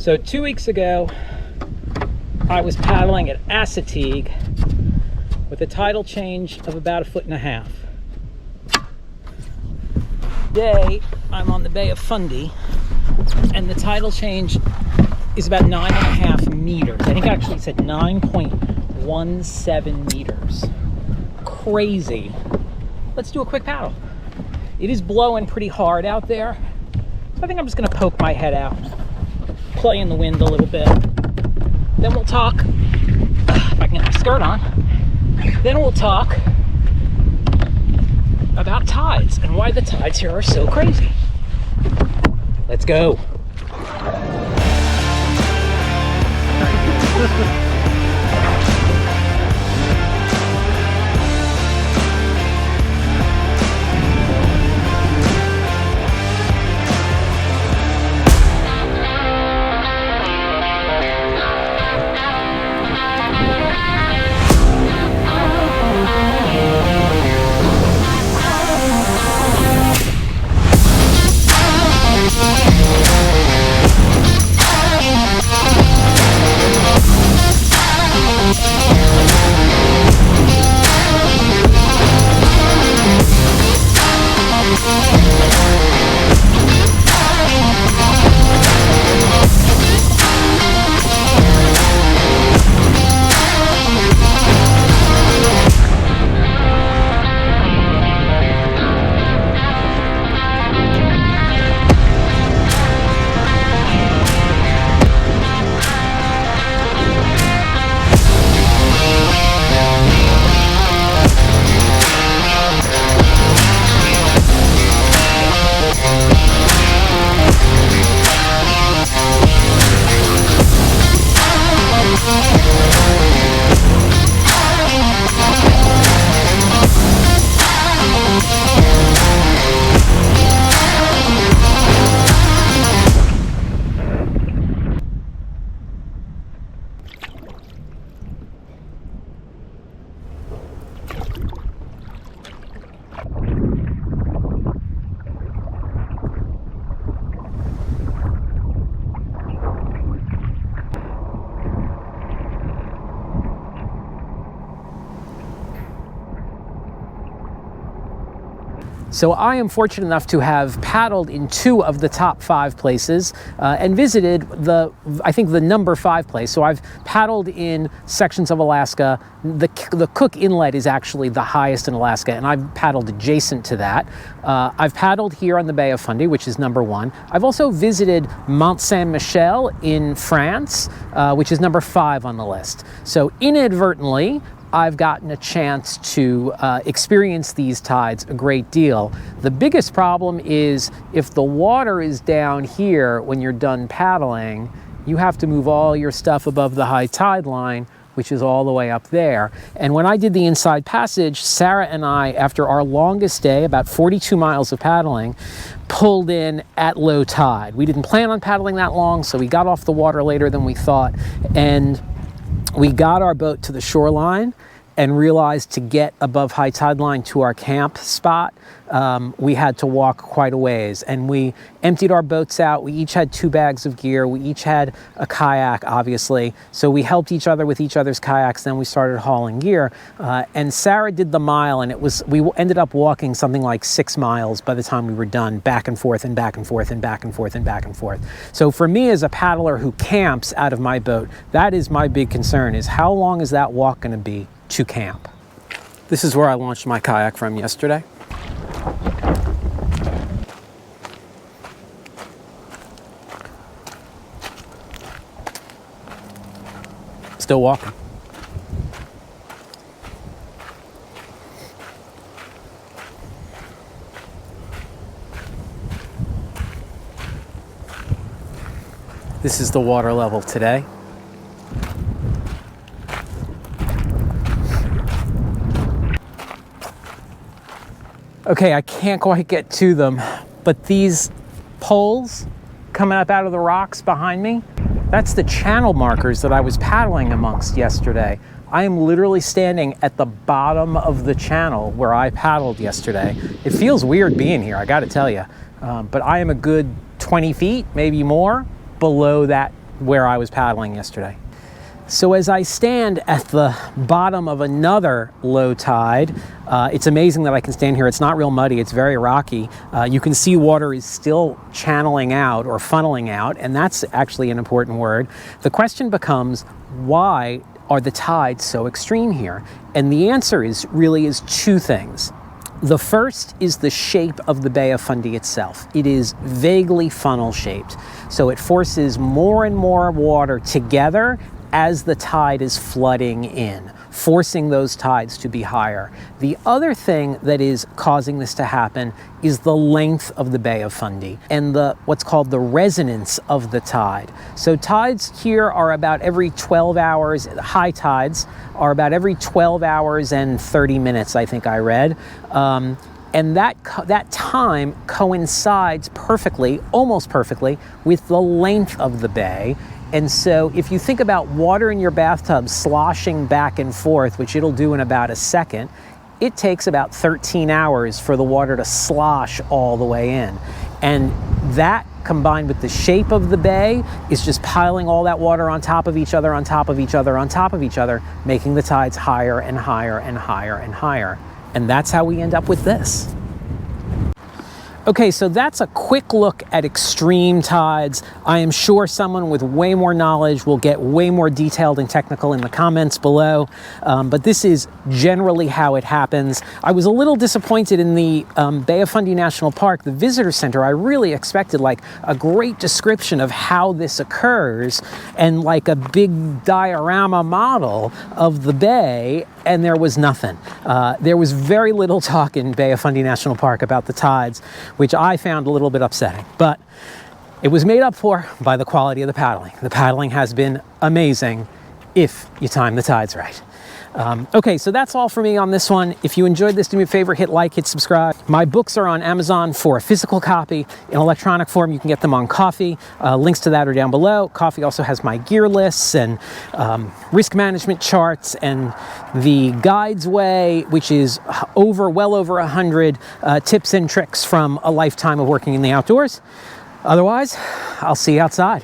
So 2 weeks ago, I was paddling at Assateague with a tidal change of about 1.5 feet. Today, I'm on the Bay of Fundy, and the tidal change is about 9.5 meters. I think actually it said 9.17 meters. Crazy. Let's do a quick paddle. It is blowing pretty hard out there, so I think I'm just gonna poke my head out, play in the wind a little bit. Then we'll talk, if I can get my skirt on, then we'll talk about tides and why the tides here are so crazy. Let's go. So I am fortunate enough to have paddled in 2 of the top 5 places and visited I think the number 5 place. So I've paddled in sections of Alaska. The Cook Inlet is actually the highest in Alaska, and I've paddled adjacent to that. I've paddled here on the Bay of Fundy, which is number 1. I've also visited Mont Saint-Michel in France, which is number 5 on the list. So inadvertently, I've gotten a chance to experience these tides a great deal. The biggest problem is if the water is down here when you're done paddling, you have to move all your stuff above the high tide line, which is all the way up there. And when I did the Inside Passage, Sarah and I, after our longest day, about 42 miles of paddling, pulled in at low tide. We didn't plan on paddling that long, so we got off the water later than we thought. And we got our boat to the shoreline and realized to get above high tide line to our camp spot, we had to walk quite a ways. And we emptied our boats out. We each had 2 bags of gear. We each had a kayak, obviously. So we helped each other with each other's kayaks. Then we started hauling gear. And Sarah did the mile, and we ended up walking something like 6 miles by the time we were done, back and forth and back and forth and back and forth and back and forth. So for me as a paddler who camps out of my boat, that is my big concern, is how long is that walk going to be to camp? This is where I launched my kayak from yesterday. Still walking. This is the water level today. Okay, I can't quite get to them, but these poles coming up out of the rocks behind me, that's the channel markers that I was paddling amongst yesterday. I am literally standing at the bottom of the channel where I paddled yesterday. It feels weird being here, I gotta tell you, but I am a good 20 feet, maybe more, below that where I was paddling yesterday. So as I stand at the bottom of another low tide, it's amazing that I can stand here. It's not real muddy, it's very rocky. You can see water is still channeling out or funneling out, and that's actually an important word. The question becomes, why are the tides so extreme here? And the answer is two things. The first is the shape of the Bay of Fundy itself. It is vaguely funnel shaped, so it forces more and more water together as the tide is flooding in, forcing those tides to be higher. The other thing that is causing this to happen is the length of the Bay of Fundy and what's called the resonance of the tide. So tides here are about every 12 hours, high tides are about every 12 hours and 30 minutes, I think I read. And that time coincides perfectly, almost perfectly, with the length of the bay. And so if you think about water in your bathtub sloshing back and forth, which it'll do in about a second, it takes about 13 hours for the water to slosh all the way in. And that, combined with the shape of the bay, is just piling all that water on top of each other, on top of each other, on top of each other, making the tides higher and higher and higher and higher. And that's how we end up with this. Okay, so that's a quick look at extreme tides. I am sure someone with way more knowledge will get way more detailed and technical in the comments below, but this is generally how it happens. I was a little disappointed in the Bay of Fundy National Park, the visitor center. I really expected like a great description of how this occurs and like a big diorama model of the bay, and there was nothing. There was very little talk in Bay of Fundy National Park about the tides, which I found a little bit upsetting, but it was made up for by the quality of the paddling. The paddling has been amazing if you time the tides right. Okay, so that's all for me on this one. If you enjoyed this, do me a favor, hit like, hit subscribe. My books are on Amazon for a physical copy. In electronic form, you can get them on Coffee. Links to that are down below. Coffee also has my gear lists and risk management charts and the Guides Way, which is well over 100 tips and tricks from a lifetime of working in the outdoors. Otherwise, I'll see you outside.